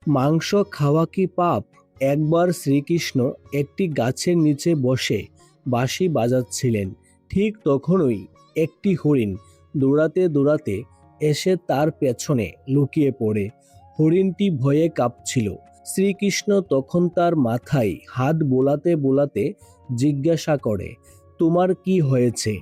মাংস খাওয়া কি পাপ? একবার শ্রীকৃষ্ণ একটি গাছের নিচে বসে বাঁশি বাজাচ্ছিলেন। ঠিক তখনই একটি হরিণ দৌড়াতে দৌড়াতে এসে তার পেছনে লুকিয়ে পড়ে। হরিণটি ভয়ে কাঁপছিল। শ্রীকৃষ্ণ তখন তার মাথায় হাত বোলাতে বোলাতে জিজ্ঞাসা করে, তোমার কি হয়েছে?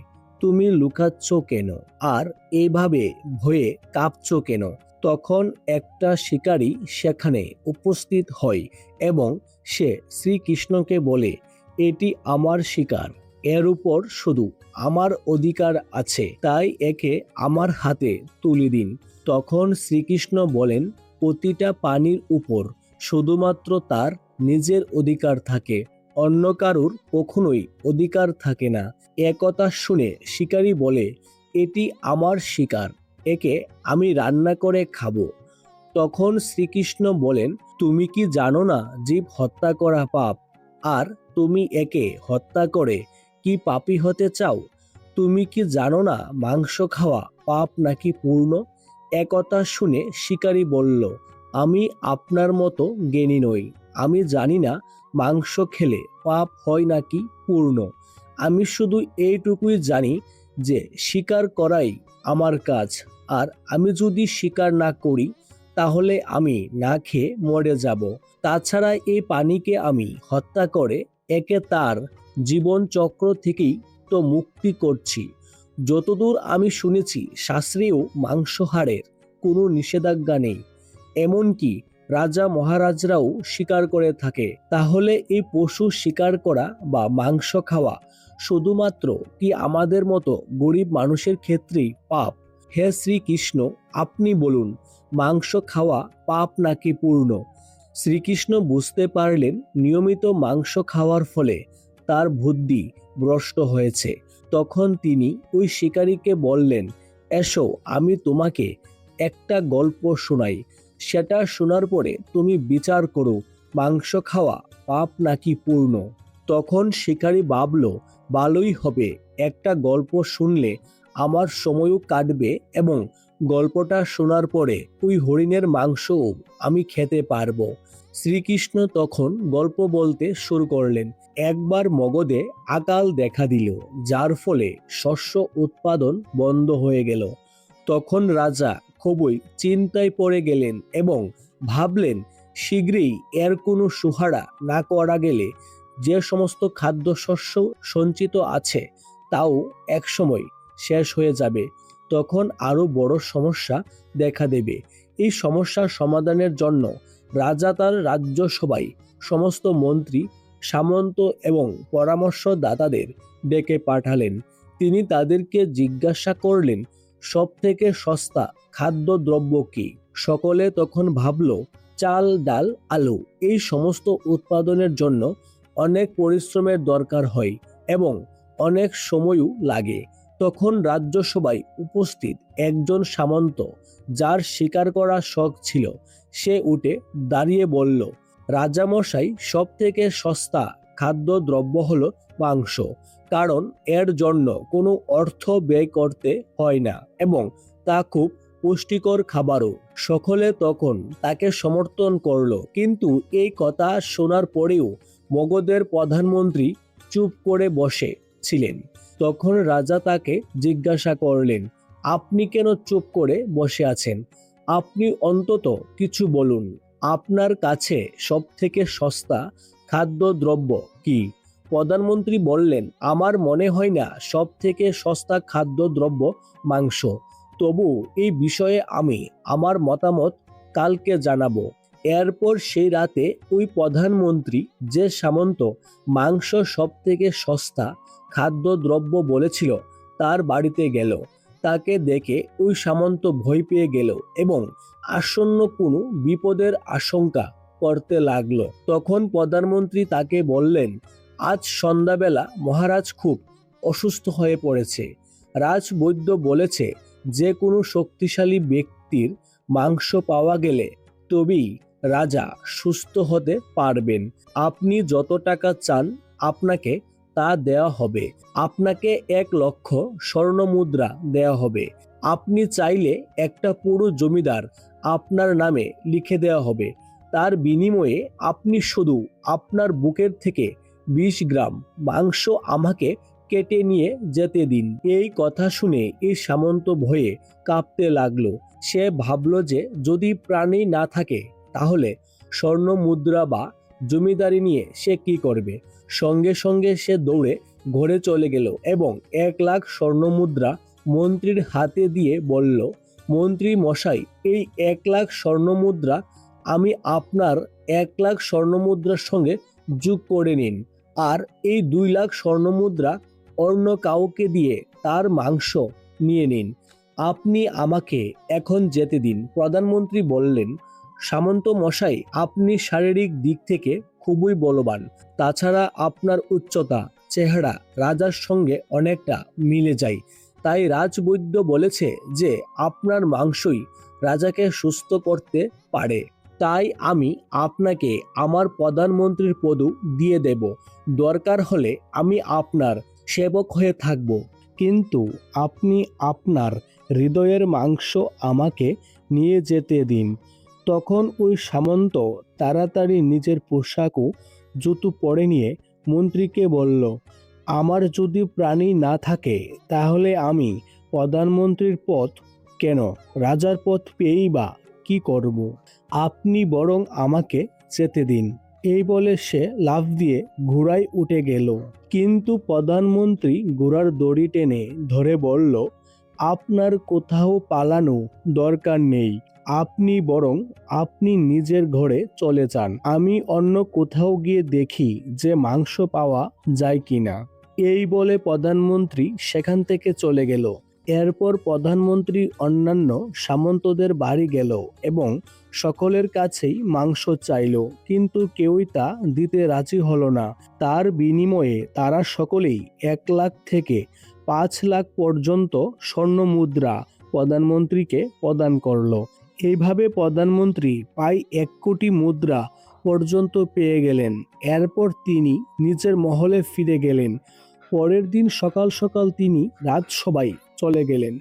তুমি লুকাচ্ছ কেন? আর এইভাবে ভয়ে কাঁপছ কেন? তখন একটা শিকারী সেখানে উপস্থিত হয় এবং সে শ্রীকৃষ্ণকে বলে, এটি আমার শিকার, এর উপর শুধু আমার অধিকার আছে, তাই একে আমার হাতে তুলে দিন। তখন শ্রীকৃষ্ণ বলেন, প্রতিটা প্রাণীর উপর শুধুমাত্র তার নিজের অধিকার থাকে, অন্য কারুর কখনোই অধিকার থাকে না। একথা শুনে শিকারী বলে, এটি আমার শিকার, একে আমি রান্না করে খাবো। তখন শ্রীকৃষ্ণ বলেন, তুমি কি জানো না জীব হত্যা করা পাপ? আর তুমি একে হত্যা করে কি পাপী হতে চাও? তুমি কি জানো না মাংস খাওয়া পাপ নাকি পূর্ণ? একথা শুনে শিকারী বলল, আমি আপনার মতো জ্ঞানী নই, আমি জানি না মাংস খেলে পাপ হয় নাকি পূর্ণ। আমি শুধু এইটুকুই জানি যে শিকার করাই আমার কাজ, আর আমি যদি শিকার না করি তাহলে আমি না খেয়ে মরে যাব। তাছাড়া এই প্রাণীকে আমি হত্যা করে একে তার জীবন চক্র থেকেই তো মুক্তি করছি। যতদূর আমি শুনেছি শাস্ত্রেও মাংসাহারের কোনো নিষেধাজ্ঞা নেই, এমনকি রাজা মহারাজরাও শিকার করে থাকে। তাহলে এই পশু শিকার করা বা মাংস খাওয়া শুধুমাত্র কি আমাদের মতো গরিব মানুষের ক্ষেত্রেই পাপ? হে শ্রীকৃষ্ণ, আপনি বলুন, মাংস খাওয়া পাপ নাকি পূর্ণ? শ্রীকৃষ্ণ বুঝতে পারলেন নিয়মিত মাংস খাওয়ার ফলে তার বুদ্ধি ভ্রষ্ট হয়েছে। তখন তিনি ওই শিকারীকে বললেন, এসো আমি তোমাকে একটা গল্প শোনাই, সেটা শোনার পরে তুমি বিচার করো মাংস খাওয়া পাপ নাকি পূর্ণ। তখন শিকারী ভাবল, ভালোই হবে, একটা গল্প শুনলে আমার সময়ও কাটবে এবং গল্পটা শোনার পরে ওই হরিণের মাংসও আমি খেতে পারবো। শ্রীকৃষ্ণ তখন গল্প বলতে শুরু করলেন। একবার মগধে আকাল দেখা দিল, যার ফলে শস্য উৎপাদন বন্ধ হয়ে গেল। তখন রাজা খুবই চিন্তায় পড়ে গেলেন এবং ভাবলেন, শীঘ্রই এর কোনো সুহারা না করা গেলে যে সমস্ত খাদ্যশস্য সঞ্চিত আছে তাও একসময় শেষ হয়ে যাবে। তখন আরো বড় সমস্যা দেখা দেবে। এই সমস্যার সমাধানের জন্য রাজা তার রাজ্যসভায় সমস্ত মন্ত্রী, সামন্ত এবং পরামর্শদাতাদের ডেকে পাঠালেন। তিনি তাদেরকে জিজ্ঞাসা করলেন, সব থেকে সস্তা খাদ্যদ্রব্য কি? সকলে তখন ভাবল, চাল, ডাল, আলু। এই সমস্ত উৎপাদনের জন্য অনেক পরিশ্রমের দরকার হয় এবং অনেক সময়ও লাগে। তখন রাজ্যসভায় উপস্থিত একজন সামন্ত, যার শিকার করা শখ ছিল, সে উঠে দাঁড়িয়ে বলল, রাজামশাই, সব থেকে সস্তা খাদ্যদ্রব্য হলো মাংস, কারণ এর জন্য কোনো অর্থ ব্যয় করতে হয় না এবং তা খুব পুষ্টিকর খাবারও। সকলে তখন তাকে সমর্থন করলো, কিন্তু এই কথা শোনার পরেও মগধের প্রধানমন্ত্রী চুপ করে বসে ছিলেন। তখন রাজা তাকে জিজ্ঞাসা করলেন, আপনি কেন চুপ করে বসে আছেন? আপনি অন্তত কিছু বলুন, আপনার কাছে সব থেকে সস্তা খাদ্যদ্রব্য কি? প্রধানমন্ত্রী বললেন, আমার মনে হয় না সব থেকে সস্তা খাদ্যদ্রব্য মাংস, তবু এই বিষয়ে আমি আমার মতামত কালকে জানাবো। এরপর সেই রাতে ওই প্রধানমন্ত্রী, যে সামন্ত মাংস সব থেকে সস্তা খাদ্যদ্রব্য বলেছিল, তার বাড়িতে গেল। তাকে দেখে ওই সামন্ত ভয় পেয়ে গেল এবং আসন্ন কোনো বিপদের আশঙ্কা করতে লাগলো। তখন প্রধানমন্ত্রী তাকে বললেন, আজ সন্ধ্যাবেলা মহারাজ খুব অসুস্থ হয়ে পড়েছে। রাজবৈদ্য বলেছে যে কোনো শক্তিশালী ব্যক্তির মাংস পাওয়া গেলে তবেই রাজা সুস্থ হতে পারবেন। আপনি যত টাকা চান আপনাকে তা দেওয়া হবে। আপনাকে 1,00,000 স্বর্ণমুদ্রা দেওয়া হবে। আপনি চাইলে একটা পুরো জমিদার আপনার নামে লিখে দেওয়া হবে। তার বিনিময়ে আপনি শুধু আপনার বুকের থেকে 20 গ্রাম মাংস আমাকে কেটে নিয়ে যেতে দিন। এই কথা শুনে এই সামন্ত ভয়ে কাঁপতে লাগলো। সে ভাবলো যে যদি প্রাণী না থাকে তাহলে স্বর্ণ মুদ্রা বা জমিদারি নিয়ে সে কি করবে। সঙ্গে সঙ্গে সে দৌড়ে ঘরে চলে গেল এবং 1 লাখ স্বর্ণ মুদ্রা মন্ত্রীর হাতে দিয়ে বলল, মন্ত্রী মশাই, এই 1 লাখ স্বর্ণ মুদ্রা আমি আপনার 1 লাখ স্বর্ণ মুদ্রার সঙ্গে যোগ করে নিন, আর এই 2 লাখ স্বর্ণ মুদ্রা অন্য কাউকে দিয়ে তার মাংস নিয়ে নিন। আপনি আমাকে এখন যেতে দিন। প্রধানমন্ত্রী বললেন, সামন্ত মশাই, আপনি শারীরিক দিক থেকে খুবই বলবান, তাছাড়া আপনার উচ্চতা, চেহারা রাজার সঙ্গে অনেকটা মিলে যায়। তাই রাজবৈদ্য বলেছে যে আপনার মাংসই রাজাকে সুস্থ করতে পারে। তাই আমি আপনাকে আমার প্রধানমন্ত্রীর পদও দিয়ে দেব। দরকার হলে আমি আপনার সেবক হয়ে থাকব, কিন্তু আপনি আপনার হৃদয়ের মাংস আমাকে নিয়ে যেতে দিন। তখন ওই সামন্ত তাড়াতাড়ি নিজের পোশাক ও জুতো পরে নিয়ে মন্ত্রীকে বলল, আমার যদি প্রাণী না থাকে তাহলে আমি প্রধানমন্ত্রীর পদ কেন, রাজার পদ পেয়েই বা কি করব? আপনি বরং আমাকে যেতে দিন। এই বলে সে লাফ দিয়ে ঘোড়ায় উঠে গেল। কিন্তু প্রধানমন্ত্রী ঘোড়ার দড়ি টেনে ধরে বলল, আপনার কোথাও পালানো দরকার নেই, আপনি বরং আপনি নিজের ঘরে চলে যান। আমি অন্য কোথাও গিয়ে দেখি যে মাংস পাওয়া যায় কিনা। এই বলে প্রধানমন্ত্রী সেখান থেকে চলে গেল। এরপর প্রধানমন্ত্রী অন্যান্য সামন্তদের বাড়ি গেল এবং সকলের কাছেই মাংস চাইল, কিন্তু কেউই তা দিতে রাজি হলো না। তার বিনিময়ে তারা সকলেই 1 লাখ থেকে 5 লাখ পর্যন্ত স্বর্ণ মুদ্রা প্রধানমন্ত্রীকে প্রদান করলো। এইভাবে প্রধানমন্ত্রী প্রায় 1 কোটি মুদ্রা পর্যন্ত পেয়ে গেলেন। এরপর তিনি নিজের মহলে ফিরে গেলেন। পরের দিন সকাল সকাল তিনি রাজসভায় চলে গেলেন।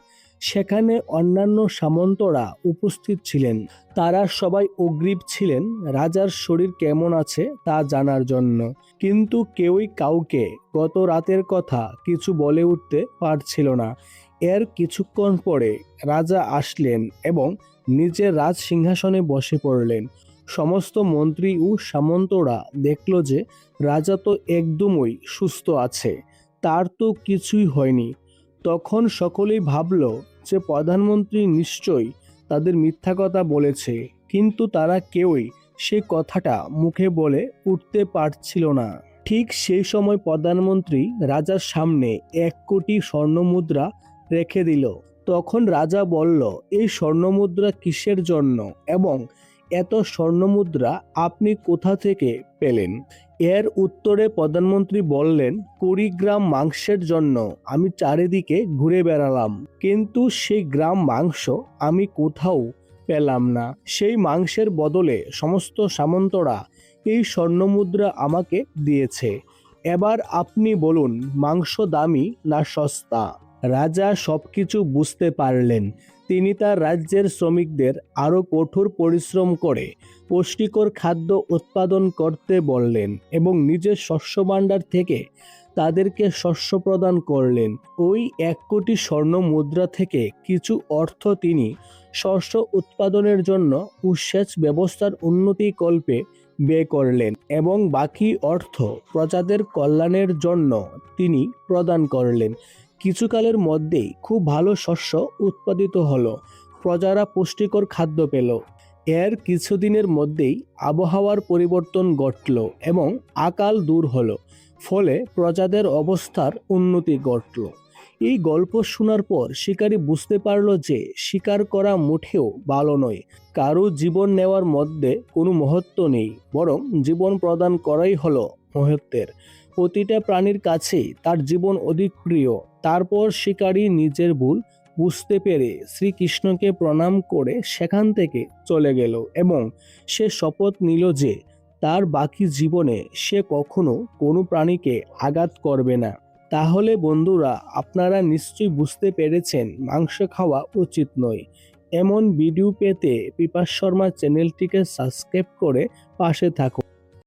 সেখানে অন্যান্য সামন্তরা উপস্থিত ছিলেন। তারা সবাই উদগ্রীব ছিলেন রাজার শরীর কেমন আছে তা জানার জন্য, কিন্তু কেউই কাউকে গত রাতের কথা কিছু বলে উঠতে পারছিল না। এর কিছুক্ষণ পরে রাজা আসলেন এবং নিজের রাজ সিংহাসনে বসে পড়লেন। সমস্ত মন্ত্রী ও সামন্তরা দেখল যে রাজা তো একদমই সুস্থ আছে, তার তো কিছুই হয়নি। তখন সকলেই ভাবল যে প্রধানমন্ত্রী নিশ্চয়ই তাদের মিথ্যা কথা বলেছে, কিন্তু তারা কেউই সে কথাটা মুখে বলে উঠতে পারছিল না। ঠিক সেই সময় প্রধানমন্ত্রী রাজার সামনে 1 কোটি স্বর্ণ মুদ্রা রেখে দিল। তখন রাজা বলল, এই স্বর্ণ মুদ্রা কিসের জন্য এবং এত স্বর্ণ মুদ্রা আপনি কোথা থেকে পেলেন? এর উত্তরে প্রধানমন্ত্রী বললেন, 20 গ্রাম মাংসের জন্য আমি চারিদিকে ঘুরে বেড়ালাম, কিন্তু সেই গ্রাম মাংস আমি কোথাও পেলাম না। সেই মাংসের বদলে সমস্ত সামন্তরা এই স্বর্ণ মুদ্রা আমাকে দিয়েছে। এবার আপনি বলুন, মাংস দামি না সস্তা? রাজা সবকিছু বুঝতে পারলেন। তিনি তার রাজ্যের শ্রমিকদের আরও কঠোর পরিশ্রম করে পুষ্টিকর খাদ্য উৎপাদন করতে বললেন এবং নিজের শস্য ভাণ্ডার থেকে তাদেরকে শস্য প্রদান করলেন। ওই 1 কোটি স্বর্ণ মুদ্রা থেকে কিছু অর্থ তিনি শস্য উৎপাদনের জন্য সেচ ব্যবস্থার উন্নতি কল্পে ব্যয় করলেন এবং বাকি অর্থ প্রজাদের কল্যাণের জন্য তিনি প্রদান করলেন। কিছুকালের মধ্যেই খুব ভালো শস্য উৎপাদিত হলো, প্রজারা পুষ্টিকর খাদ্য পেল। এর কিছুদিনের মধ্যেই আবহাওয়ার পরিবর্তন ঘটল এবং আকাল দূর হলো, ফলে প্রজাদের অবস্থার উন্নতি ঘটল। এই গল্প শোনার পর শিকারী বুঝতে পারল যে শিকার করা মোটেও ভালো নয়। কারো জীবন নেওয়ার মধ্যে কোনো মহত্ব নেই, বরং জীবন প্রদান করাই হলো মহত্বের। প্রতিটা প্রাণীর কাছেই তার জীবন অধিক প্রিয়। তারপর শিকারী নিজের ভুল বুঝতে পেরে শ্রীকৃষ্ণকে প্রণাম করে সেখান থেকে চলে গেল এবং সে শপথ নিল যে তার বাকি জীবনে সে কখনো কোনো প্রাণীকে আঘাত করবে না। তাহলে বন্ধুরা, আপনারা নিশ্চয়ই বুঝতে পেরেছেন মাংস খাওয়া উচিত নয়। এমন ভিডিও পেতে পিপাস শর্মা চ্যানেলটিকে সাবস্ক্রাইব করে পাশে থাকুন।